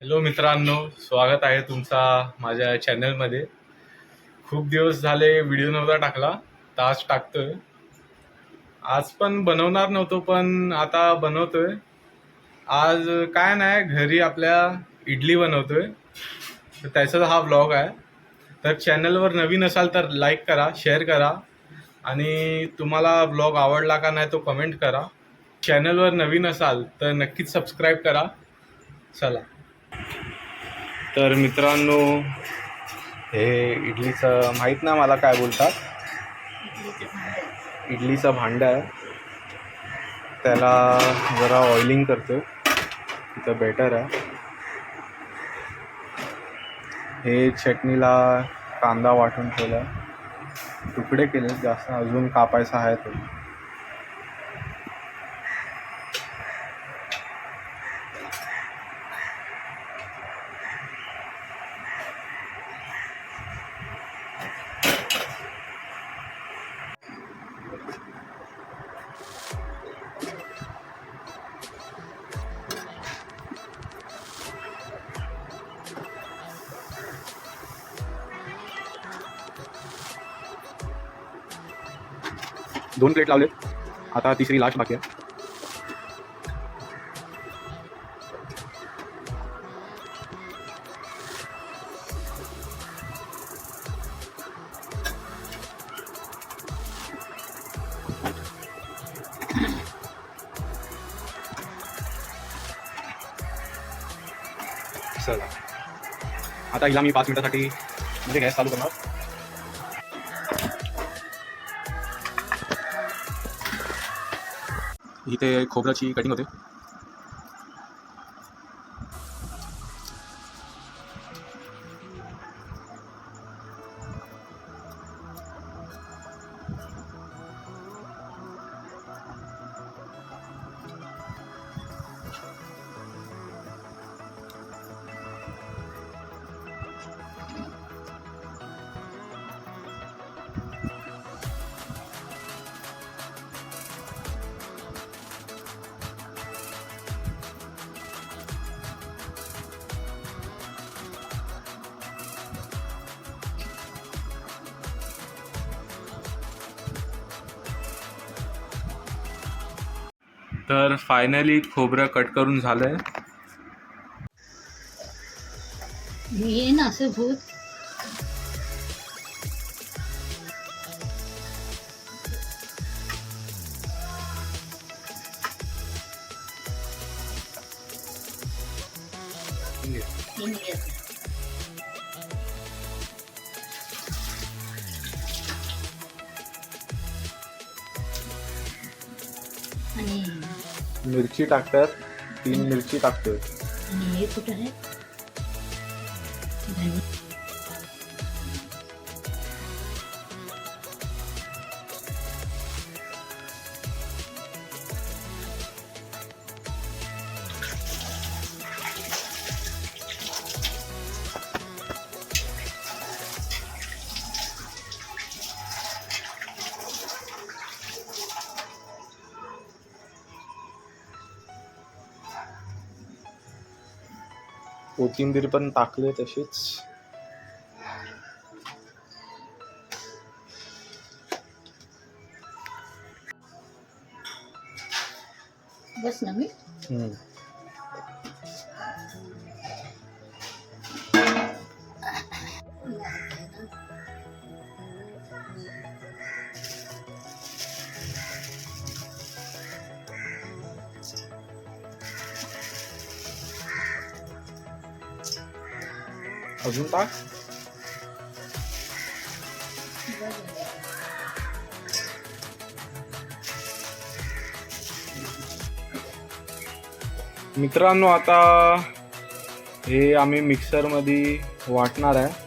Hello मित्रांनो, स्वागत आहे तुमचा माझ्या चॅनलमध्ये. खूप दिवस झाले व्हिडिओ नव्हता टाकला, तर आज टाकतोय. आज पण बनवणार नव्हतो, पण आता बनवतोय. आज काय नाही, घरी आपल्या इडली बनवतोय, तर त्याचा हा व्लॉग आहे. तर चॅनलवर नवीन असाल तर लाईक करा, शेअर करा, आणि तुम्हाला व्लॉग आवडला का नाही तो कमेंट करा. चॅनलवर नवीन असाल तर नक्कीच सबस्क्राईब करा. चला. तर मित्रांनो, हे इडलीचं माहीत नाही मला काय बोलतात. इडलीचं भांडं आहे, त्याला जरा ऑइलिंग करतो, तिथं बेटर आहे. हे चटणीला कांदा वाटून ठेवला, तुकडे केले, जास्त अजून कापायचा आहे तो. दोन प्लेट लावले, आता तिसरी लास्ट बाकी आहे. चला, आता हिला मी 5 मिनिटासाठी म्हणजे गॅस चालू करणार. इथे खोबऱ्याची कटिंग होते. तर फायनली खोबरं कट करून झालंय. ये ना असं भूत. आणि मिरची टाकतात, 3 मिरची टाकतोय. हे कुठं आहे? धने. कोथिंबीर पण टाकले तशीच. बस ना मी. अजून टाक. मित्रांनो, आता हे आम्ही मिक्सरमध्ये वाटणार आहे.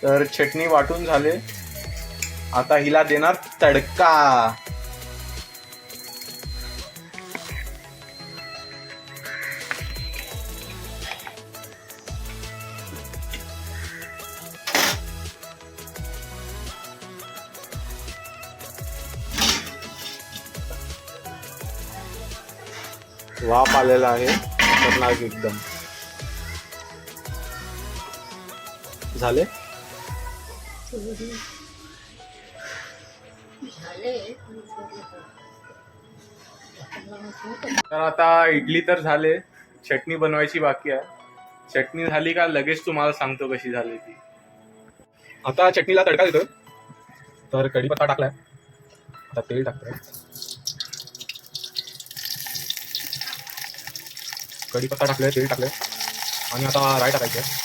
तर चटणी वाटून झाले, आता हिला देणार तडका. वाफ आलेला आहे खतरनाक एकदम. झाले तर आता इडली तर झाले, चटणी बनवायची बाकी आहे. चटणी झाली का लगेच तुम्हाला सांगतो कशी झाली ती. आता चटणीला तडका देतो. तर कढीपत्ता टाकलाय, आता तेल टाकतोय. कढीपत्ता टाकलाय, तेल टाकलंय आणि आता राई टाकायची आहे.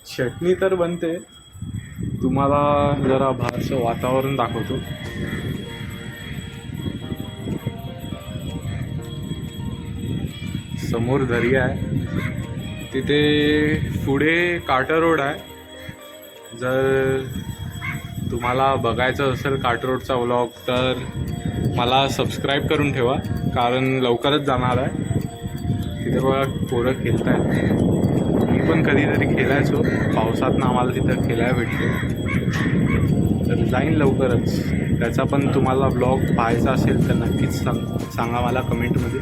चटणी तर बनते, तुम्हाला जरा बाहेरचं वातावरण दाखवतो. समोर दर्या आहे, तिथे पुढे काटा रोड आहे. जर तुम्हाला बघायचं असेल काटा रोडचा व्लॉग तर मला सबस्क्राईब करून ठेवा, कारण लवकरच जाणार आहे. तिथे बघा पोरं खेळत आहेत. मी पण कधीतरी खेळायचो, पावसात आम्हाला तिथं खेळायला भेटले. तर जाईन लवकरच. त्याचा पण तुम्हाला व्लॉग पाहायचा असेल तर नक्कीच सांगा मला कमेंटमध्ये.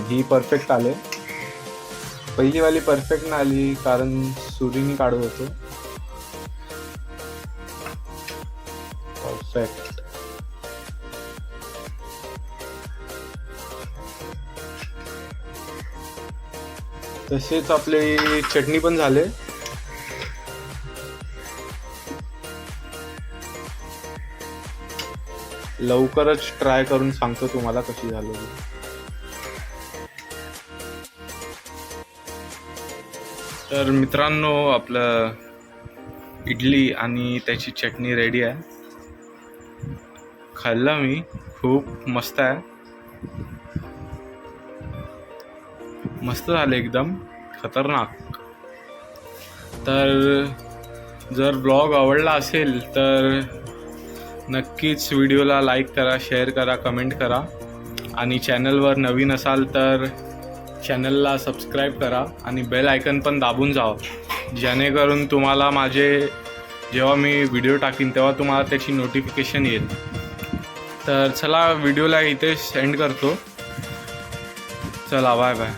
ही परफेक्ट आले. पहिलीवाली परफेक्ट नाही आली कारण सुरीने काढत होतो. परफेक्ट. तसेच आपले चटणी पण झाले. लवकरच ट्राय करून सांगतो तुम्हाला कशी झाली. तर मित्रांनो, आपलं इडली आणि त्याची चटणी रेडी आहे. खाल्लं मी, खूप मस्त आहे. मस्त झालं, एकदम खतरनाक. तर जर ब्लॉग आवडला असेल तर नक्कीच व्हिडिओला लाईक करा, शेअर करा, कमेंट करा. आणि चॅनलवर नवीन असाल तर चॅनलला सबस्क्राईब करा आणि बेल आयकन पण दाबून जावा, जेणेकरून तुम्हाला जेव्हा मी व्हिडिओ टाकीन तेव्हा तुम्हाला त्याची नोटिफिकेशन येईल. तर चला, व्हिडिओला इथे सेंड करतो. चला, बाय बाय.